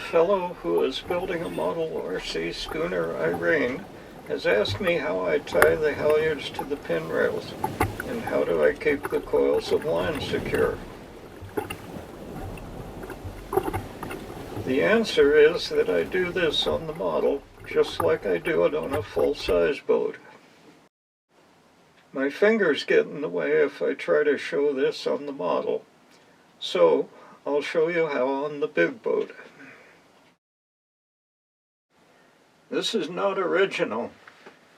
fellow who is building a model RC schooner Irene has asked me how I tie the halyards to the pin rails and how do I keep the coils of line secure. The answer is that I do this on the model just like I do it on a full-size boat. My fingers get in the way if I try to show this on the model, so I'll show you how on the big boat. This is not original.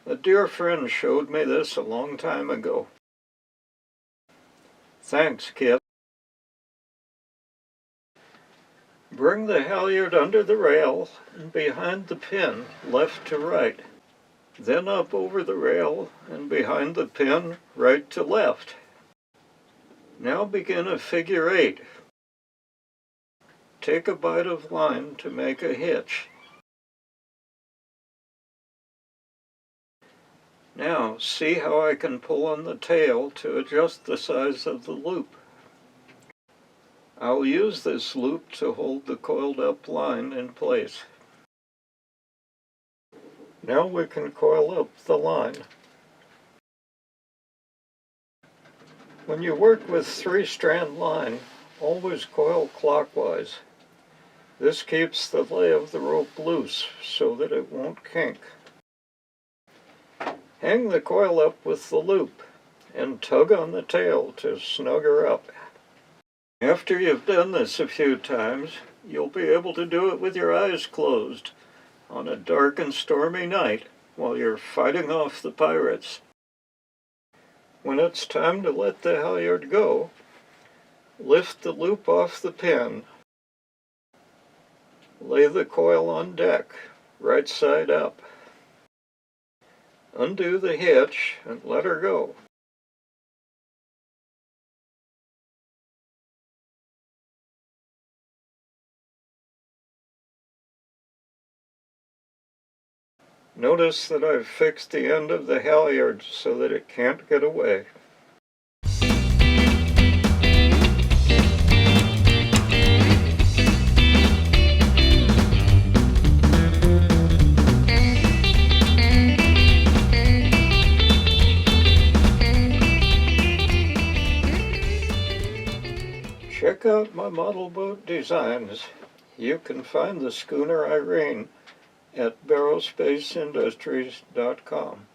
A dear friend showed me this a long time ago. Thanks, kid. Bring the halyard under the rail and behind the pin, left to right. Then up over the rail and behind the pin, right to left. Now begin a figure 8. Take a bite of line to make a hitch. Now, see how I can pull on the tail to adjust the size of the loop. I'll use this loop to hold the coiled up line in place. Now we can coil up the line. When you work with 3-strand line, always coil clockwise. This keeps the lay of the rope loose so that it won't kink. Hang the coil up with the loop and tug on the tail to snug her up. After you've done this a few times, you'll be able to do it with your eyes closed on a dark and stormy night while you're fighting off the pirates. When it's time to let the halyard go, lift the loop off the pin, lay the coil on deck, right side up. Undo the hitch and let her go. Notice that I've fixed the end of the halyard so that it can't get away. Check out my model boat designs. You can find the schooner Irene at barrowspaceindustries.com.